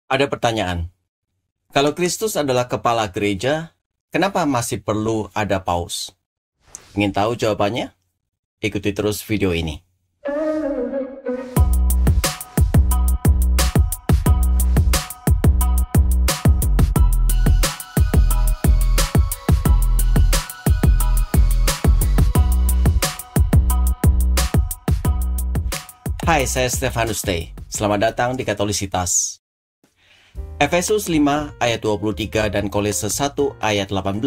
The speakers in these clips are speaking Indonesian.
Ada pertanyaan, kalau Kristus adalah kepala gereja, kenapa masih perlu ada paus? Ingin tahu jawabannya? Ikuti terus video ini. Hai, saya Stefanus Tay. Selamat datang di Katolisitas. Efesus 5 ayat 23 dan Kolose 1 ayat 18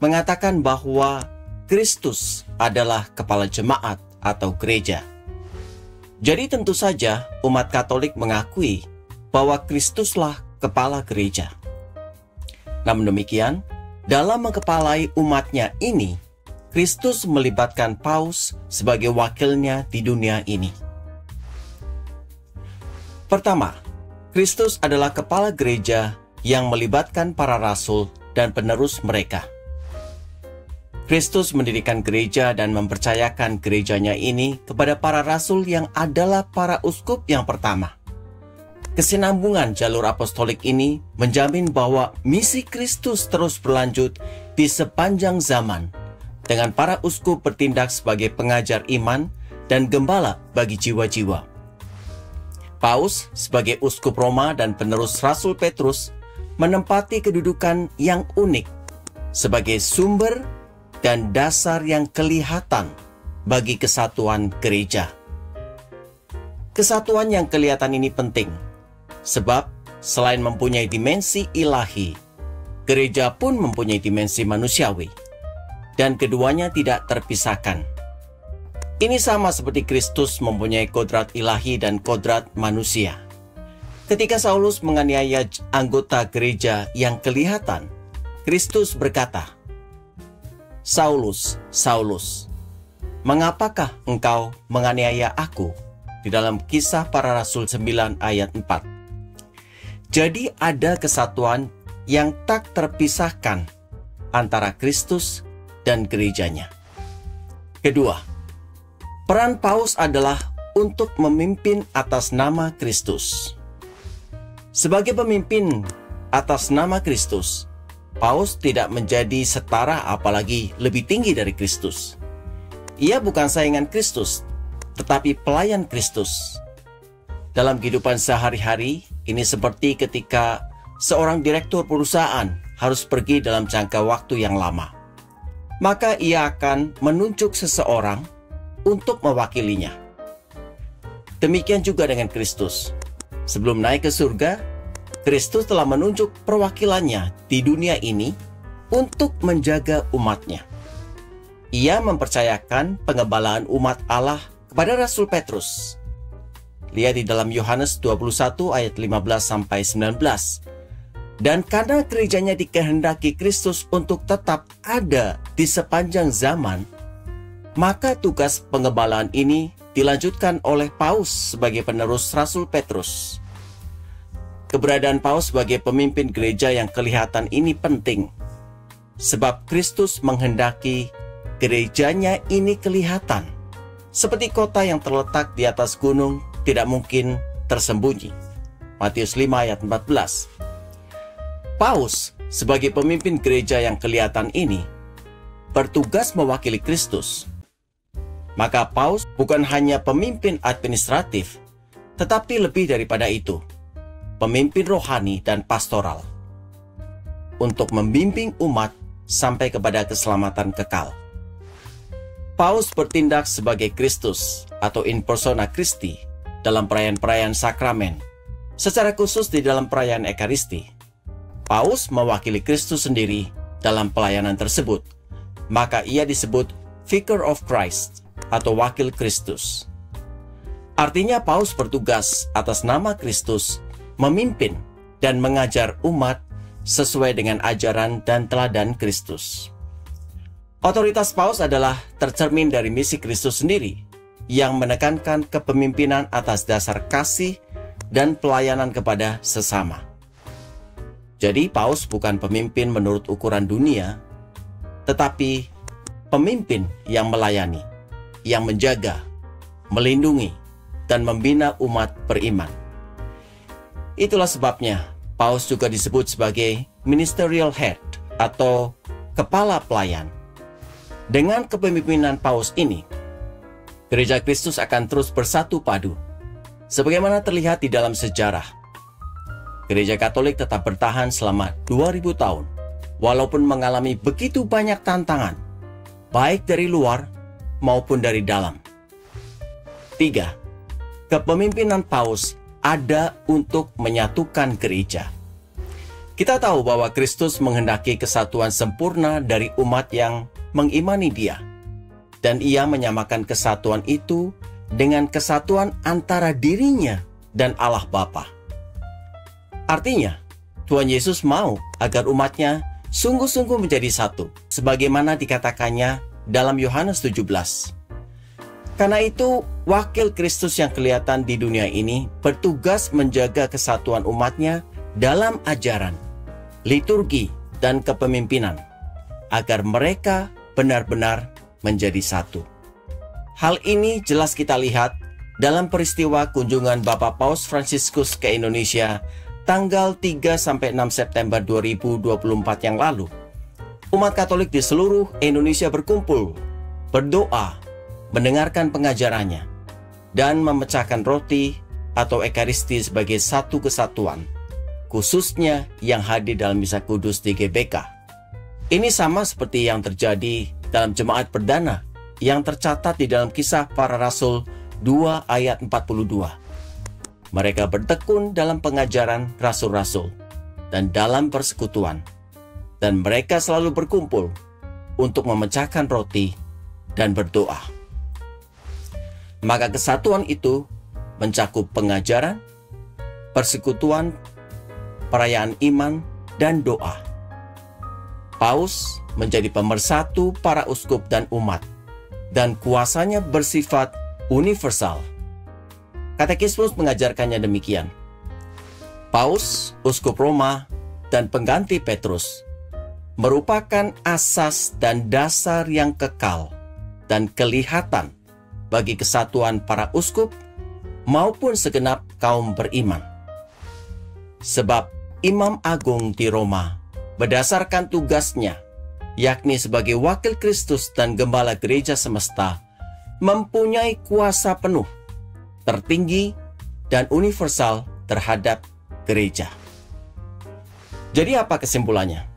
mengatakan bahwa Kristus adalah kepala jemaat atau gereja. Jadi tentu saja umat Katolik mengakui bahwa Kristuslah kepala gereja. Namun demikian, dalam mengkepalai umatnya ini, Kristus melibatkan paus sebagai wakilnya di dunia ini. Pertama, Kristus adalah kepala gereja yang melibatkan para rasul dan penerus mereka. Kristus mendirikan gereja dan mempercayakan gerejanya ini kepada para rasul yang adalah para uskup yang pertama. Kesinambungan jalur apostolik ini menjamin bahwa misi Kristus terus berlanjut di sepanjang zaman, dengan para uskup bertindak sebagai pengajar iman dan gembala bagi jiwa-jiwa. Paus sebagai uskup Roma dan penerus Rasul Petrus menempati kedudukan yang unik sebagai sumber dan dasar yang kelihatan bagi kesatuan gereja. Kesatuan yang kelihatan ini penting sebab selain mempunyai dimensi ilahi, gereja pun mempunyai dimensi manusiawi dan keduanya tidak terpisahkan. Ini sama seperti Kristus mempunyai kodrat ilahi dan kodrat manusia. Ketika Saulus menganiaya anggota gereja yang kelihatan, Kristus berkata, "Saulus, Saulus, mengapakah engkau menganiaya aku?" Di dalam Kisah Para Rasul 9 ayat 4. Jadi ada kesatuan yang tak terpisahkan antara Kristus dan gerejanya. Kedua, peran paus adalah untuk memimpin atas nama Kristus. Sebagai pemimpin atas nama Kristus, paus tidak menjadi setara apalagi lebih tinggi dari Kristus. Ia bukan saingan Kristus, tetapi pelayan Kristus. Dalam kehidupan sehari-hari, ini seperti ketika seorang direktur perusahaan harus pergi dalam jangka waktu yang lama. Maka ia akan menunjuk seseorang untuk mewakilinya. Demikian juga dengan Kristus. Sebelum naik ke surga, Kristus telah menunjuk perwakilannya di dunia ini untuk menjaga umatnya. Ia mempercayakan pengembalaan umat Allah kepada Rasul Petrus. Lihat di dalam Yohanes 21 ayat 15-19. Dan karena gerejanya dikehendaki Kristus untuk tetap ada di sepanjang zaman, maka tugas pengembalaan ini dilanjutkan oleh paus sebagai penerus Rasul Petrus. Keberadaan paus sebagai pemimpin gereja yang kelihatan ini penting, sebab Kristus menghendaki gerejanya ini kelihatan, seperti kota yang terletak di atas gunung tidak mungkin tersembunyi. Matius 5 ayat 14. Paus sebagai pemimpin gereja yang kelihatan ini bertugas mewakili Kristus. Maka paus bukan hanya pemimpin administratif, tetapi lebih daripada itu, pemimpin rohani dan pastoral untuk membimbing umat sampai kepada keselamatan kekal. Paus bertindak sebagai Kristus atau in persona Christi dalam perayaan-perayaan sakramen, secara khusus di dalam perayaan Ekaristi. Paus mewakili Kristus sendiri dalam pelayanan tersebut, maka ia disebut Vicar of Christ atau wakil Kristus. Artinya paus bertugas atas nama Kristus memimpin dan mengajar umat sesuai dengan ajaran dan teladan Kristus. Otoritas paus adalah tercermin dari misi Kristus sendiri yang menekankan kepemimpinan atas dasar kasih dan pelayanan kepada sesama. Jadi paus bukan pemimpin menurut ukuran dunia, tetapi pemimpin yang melayani, yang menjaga, melindungi, dan membina umat beriman. Itulah sebabnya Paus juga disebut sebagai ministerial head atau kepala pelayan. Dengan kepemimpinan Paus ini, Gereja Kristus akan terus bersatu padu. Sebagaimana terlihat di dalam sejarah, Gereja Katolik tetap bertahan selama 2000 tahun, walaupun mengalami begitu banyak tantangan, baik dari luar maupun dari dalam. 3. Kepemimpinan Paus ada untuk menyatukan gereja. Kita tahu bahwa Kristus menghendaki kesatuan sempurna dari umat yang mengimani Dia, dan Ia menyamakan kesatuan itu dengan kesatuan antara dirinya dan Allah Bapa. Artinya, Tuhan Yesus mau agar umatnya sungguh-sungguh menjadi satu, sebagaimana dikatakannya dalam Yohanes 17. Karena itu, wakil Kristus yang kelihatan di dunia ini bertugas menjaga kesatuan umatnya dalam ajaran, liturgi, dan kepemimpinan, agar mereka benar-benar menjadi satu. Hal ini jelas kita lihat dalam peristiwa kunjungan Bapak Paus Fransiskus ke Indonesia tanggal 3-6 September 2024 yang lalu. Umat Katolik di seluruh Indonesia berkumpul, berdoa, mendengarkan pengajarannya, dan memecahkan roti atau Ekaristi sebagai satu kesatuan, khususnya yang hadir dalam Misa Kudus di GBK. Ini sama seperti yang terjadi dalam jemaat perdana yang tercatat di dalam Kisah Para Rasul 2 ayat 42. Mereka bertekun dalam pengajaran rasul-rasul dan dalam persekutuan, dan mereka selalu berkumpul untuk memecahkan roti dan berdoa. Maka kesatuan itu mencakup pengajaran, persekutuan, perayaan iman, dan doa. Paus menjadi pemersatu para uskup dan umat, dan kuasanya bersifat universal. Katekismus mengajarkannya demikian. Paus, uskup Roma, dan pengganti Petrus merupakan asas dan dasar yang kekal dan kelihatan bagi kesatuan para uskup maupun segenap kaum beriman. Sebab Imam Agung di Roma berdasarkan tugasnya, yakni sebagai wakil Kristus dan gembala gereja semesta, mempunyai kuasa penuh, tertinggi, dan universal terhadap gereja. Jadi apa kesimpulannya?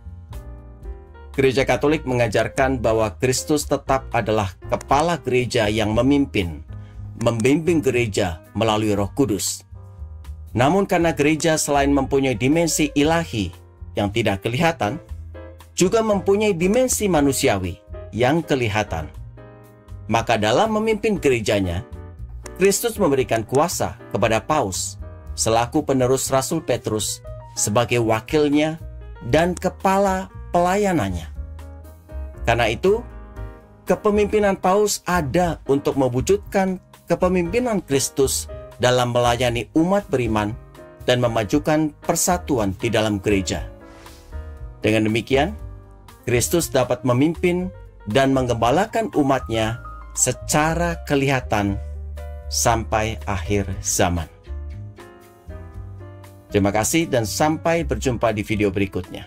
Gereja Katolik mengajarkan bahwa Kristus tetap adalah kepala gereja yang membimbing gereja melalui Roh Kudus. Namun karena gereja selain mempunyai dimensi ilahi yang tidak kelihatan, juga mempunyai dimensi manusiawi yang kelihatan. Maka dalam memimpin gerejanya, Kristus memberikan kuasa kepada Paus selaku penerus Rasul Petrus sebagai wakilnya dan kepala pelayanannya. Karena itu, kepemimpinan Paus ada untuk mewujudkan kepemimpinan Kristus dalam melayani umat beriman dan memajukan persatuan di dalam gereja. Dengan demikian, Kristus dapat memimpin dan menggembalakan umatnya secara kelihatan sampai akhir zaman. Terima kasih dan sampai berjumpa di video berikutnya.